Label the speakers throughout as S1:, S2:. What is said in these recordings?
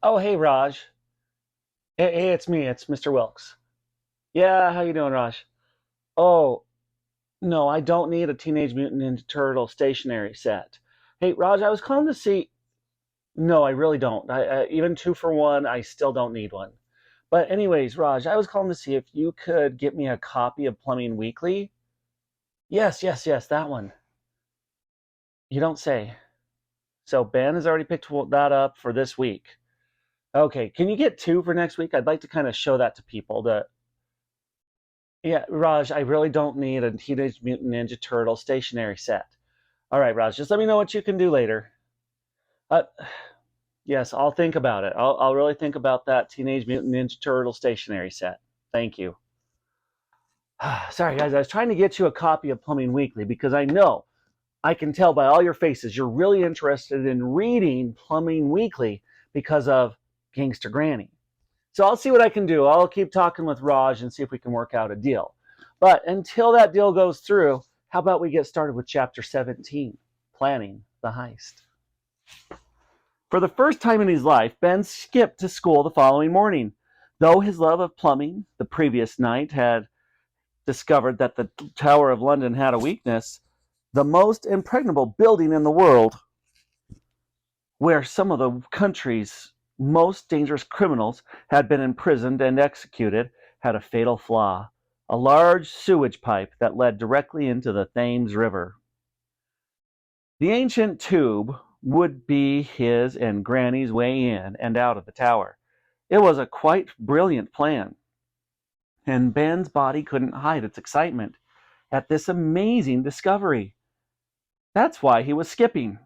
S1: Oh, hey, Raj. Hey, it's me. It's Mr. Wilkes. Yeah, how you doing, Raj? Oh, no, I don't need a Teenage Mutant Ninja Turtle stationery set. Hey, Raj, I was calling to see. No, I really don't. Even two for one, I still don't need one. But anyways, Raj, I was calling to see if you could get me a copy of Plumbing Weekly. Yes, that one. You don't say. So Ben has already picked that up for this week. Okay, can you get two for next week? I'd like to kind of show that to people. Yeah, Raj, I really don't need a Teenage Mutant Ninja Turtle stationery set. All right, Raj, just let me know what you can do later. Uh, yes, I'll think about it. I'll really think about that Teenage Mutant Ninja Turtle stationery set. Thank you. Sorry, guys, I was trying to get you a copy of Plumbing Weekly because I can tell by all your faces you're really interested in reading Plumbing Weekly because of Gangster Granny. So I'll see what I can do. I'll keep talking with Raj and see if we can work out a deal. But until that deal goes through, how about we get started with Chapter 17, Planning the Heist. For the first time in his life, Ben skipped to school the following morning. Though his love of plumbing the previous night had discovered that the Tower of London had a weakness, the most impregnable building in the world, where some of the country's most dangerous criminals had been imprisoned and executed, had a fatal flaw: a large sewage pipe that led directly into the Thames River. The ancient tube would be his and Granny's way in and out of the tower. It was a quite brilliant plan, and Ben's body couldn't hide its excitement at this amazing discovery. That's why he was skipping.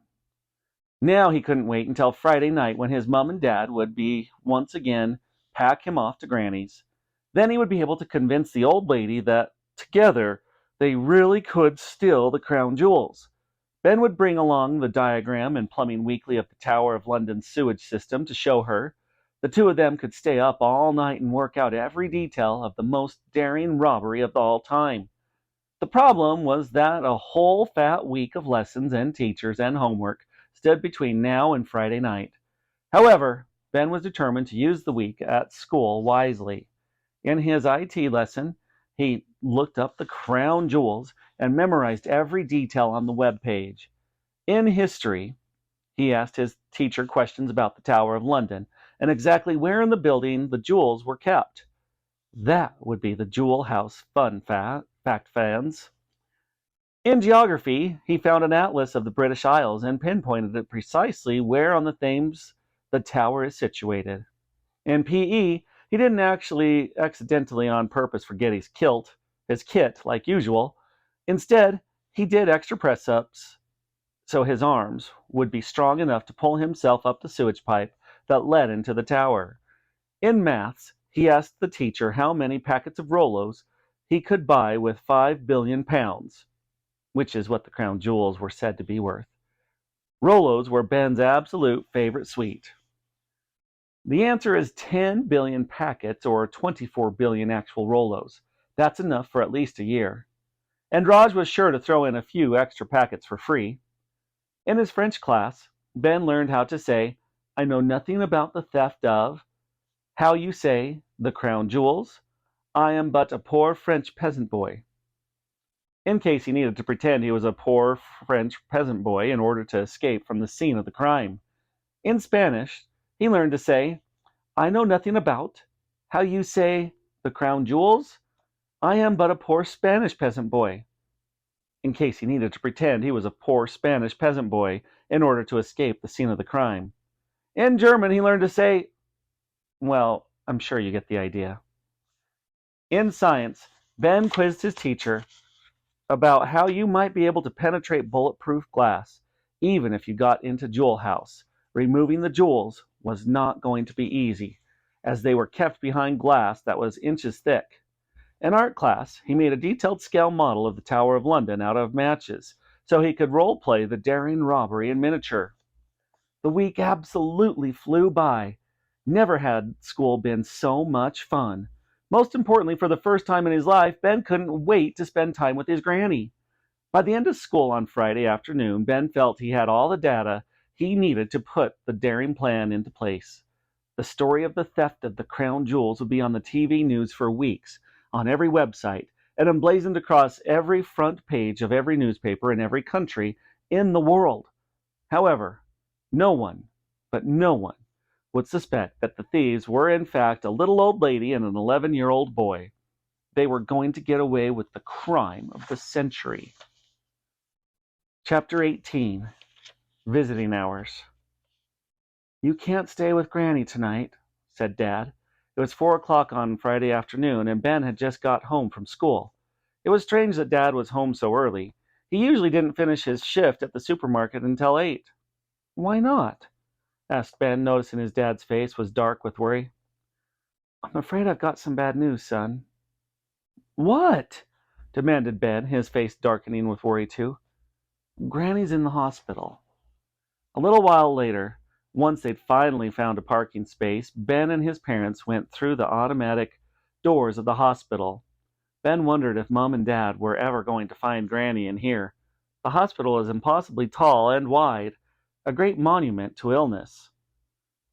S1: Now he couldn't wait until Friday night when his mom and dad would be once again pack him off to Granny's. Then he would be able to convince the old lady that together they really could steal the crown jewels. Ben would bring along the diagram and Plumbing Weekly of the Tower of London's sewage system to show her. The two of them could stay up all night and work out every detail of the most daring robbery of all time. The problem was that a whole fat week of lessons and teachers and homework stood between now and Friday night. However, Ben was determined to use the week at school wisely. In his IT lesson, he looked up the crown jewels and memorized every detail on the web page. In history, he asked his teacher questions about the Tower of London and exactly where in the building the jewels were kept. That would be the Jewel House fun fact, fans. In geography, he found an atlas of the British Isles and pinpointed it precisely where on the Thames the tower is situated. In PE, he didn't actually accidentally on purpose forget his kit, like usual. Instead, he did extra press ups so his arms would be strong enough to pull himself up the sewage pipe that led into the tower. In maths, he asked the teacher how many packets of Rolos he could buy with 5 billion pounds, which is what the crown jewels were said to be worth. Rolos were Ben's absolute favorite sweet. The answer is 10 billion packets, or 24 billion actual Rolos. That's enough for at least a year. And Raj was sure to throw in a few extra packets for free. In his French class, Ben learned how to say, "I know nothing about the theft of," how you say, "the crown jewels. I am but a poor French peasant boy," in case he needed to pretend he was a poor French peasant boy in order to escape from the scene of the crime. In Spanish, he learned to say, "I know nothing about," how you say, "the crown jewels. I am but a poor Spanish peasant boy," in case he needed to pretend he was a poor Spanish peasant boy in order to escape the scene of the crime. In German, he learned to say, well, I'm sure you get the idea. In science, Ben quizzed his teacher about how you might be able to penetrate bulletproof glass, even if you got into Jewel House. Removing the jewels was not going to be easy, as they were kept behind glass that was inches thick. In art class, he made a detailed scale model of the Tower of London out of matches, so he could role-play the daring robbery in miniature. The week absolutely flew by. Never had school been so much fun. Most importantly, for the first time in his life, Ben couldn't wait to spend time with his granny. By the end of school on Friday afternoon, Ben felt he had all the data he needed to put the daring plan into place. The story of the theft of the crown jewels would be on the TV news for weeks, on every website, and emblazoned across every front page of every newspaper in every country in the world. However, no one, but no one, would suspect that the thieves were in fact a little old lady and an 11-year-old boy. They were going to get away with the crime of the century. Chapter 18. Visiting Hours. "You can't stay with Granny tonight," said Dad. It was 4 o'clock on Friday afternoon, and Ben had just got home from school. It was strange that Dad was home so early. He usually didn't finish his shift at the supermarket until 8. "Why not?" asked Ben, noticing his dad's face was dark with worry. "I'm afraid I've got some bad news, son." "What?" demanded Ben, his face darkening with worry too. "Granny's in the hospital." A little while later, once they'd finally found a parking space, Ben and his parents went through the automatic doors of the hospital. Ben wondered if Mom and Dad were ever going to find Granny in here. The hospital is impossibly tall and wide, a great monument to illness.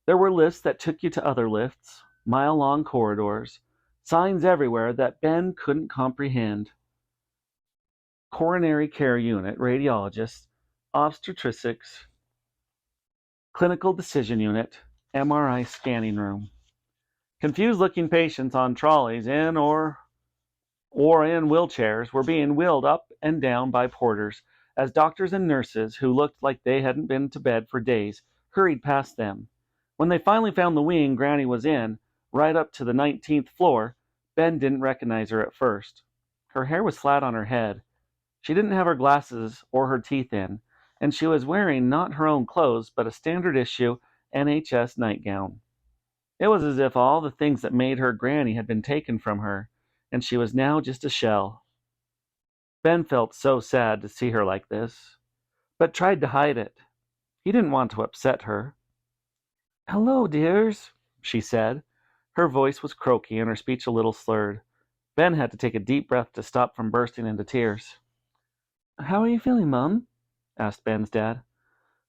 S1: There were lifts that took you to other lifts, mile-long corridors, signs everywhere that Ben couldn't comprehend. Coronary care unit, radiologists, obstetricians, clinical decision unit, MRI scanning room. Confused-looking patients on trolleys or in wheelchairs were being wheeled up and down by porters as doctors and nurses, who looked like they hadn't been to bed for days, hurried past them. When they finally found the wing Granny was in, right up to the 19th floor, Ben didn't recognize her at first. Her hair was flat on her head. She didn't have her glasses or her teeth in, and she was wearing not her own clothes, but a standard issue NHS nightgown. It was as if all the things that made her Granny had been taken from her, and she was now just a shell. Ben felt so sad to see her like this, but tried to hide it. He didn't want to upset her. "Hello, dears," she said. Her voice was croaky and her speech a little slurred. Ben had to take a deep breath to stop from bursting into tears. "How are you feeling, Mum?" asked Ben's dad.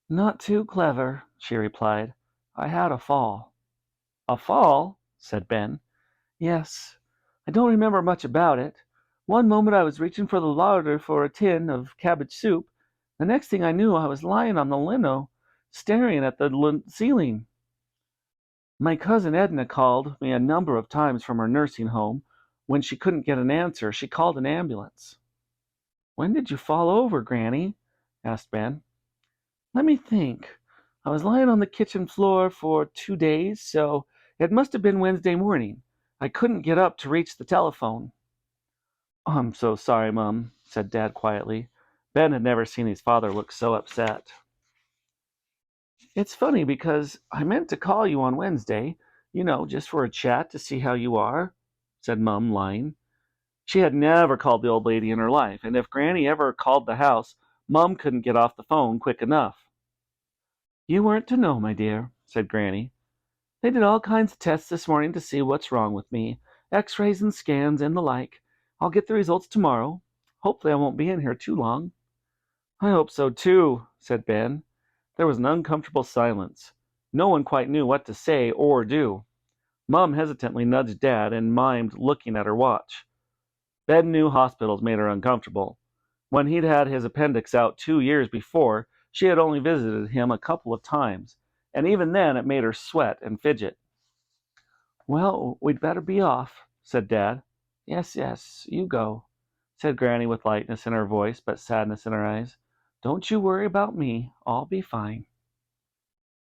S1: "Not too clever," she replied. "I had a fall." "A fall?" said Ben. "Yes. I don't remember much about it. One moment I was reaching for the larder for a tin of cabbage soup. The next thing I knew I was lying on the lino, staring at the ceiling. My cousin Edna called me a number of times from her nursing home. When she couldn't get an answer, she called an ambulance." "When did you fall over, Granny?" asked Ben. "Let me think. I was lying on the kitchen floor for 2 days, so it must have been Wednesday morning. I couldn't get up to reach the telephone." "I'm so sorry, Mum," said Dad quietly. Ben had never seen his father look so upset. "It's funny because I meant to call you on Wednesday, just for a chat to see how you are," said Mum, lying. She had never called the old lady in her life, and if Granny ever called the house, Mum couldn't get off the phone quick enough. "You weren't to know, my dear," said Granny. "They did all kinds of tests this morning to see what's wrong with me. X-rays and scans and the like. I'll get the results tomorrow. Hopefully I won't be in here too long." "I hope so too," said Ben. There was an uncomfortable silence. No one quite knew what to say or do. Mum hesitantly nudged Dad and mimed looking at her watch. Ben knew hospitals made her uncomfortable. When he'd had his appendix out 2 years before, she had only visited him a couple of times, and even then it made her sweat and fidget. "Well, we'd better be off," said Dad. "Yes, yes, you go," said Granny with lightness in her voice but sadness in her eyes. "Don't you worry about me. I'll be fine."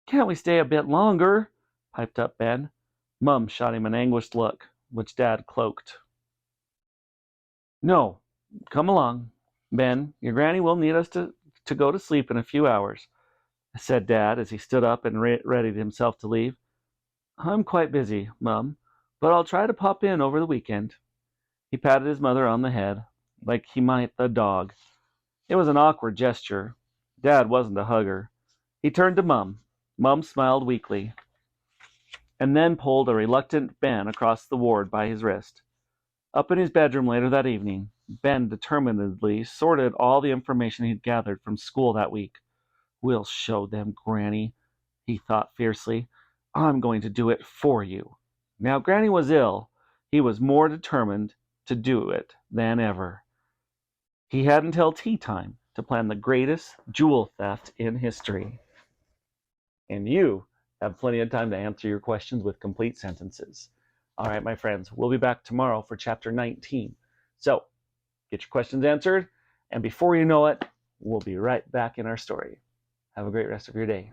S1: "Can't we stay a bit longer?" piped up Ben. Mum shot him an anguished look, which Dad cloaked. "No, come along, Ben. Your Granny will need us to go to sleep in a few hours," said Dad as he stood up and readied himself to leave. "I'm quite busy, Mum, but I'll try to pop in over the weekend." He patted his mother on the head, like he might the dog. It was an awkward gesture. Dad wasn't a hugger. He turned to Mum. Mum smiled weakly, and then pulled a reluctant Ben across the ward by his wrist. Up in his bedroom later that evening, Ben determinedly sorted all the information he'd gathered from school that week. "We'll show them, Granny," he thought fiercely. I'm going to do it for you." Now Granny was ill. He was more determined to do it than ever. He had until tea time to plan the greatest jewel theft in history. And you have plenty of time to answer your questions with complete sentences. All right, my friends, we'll be back tomorrow for chapter 19. So get your questions answered, and before you know it, we'll be right back in our story. Have a great rest of your day.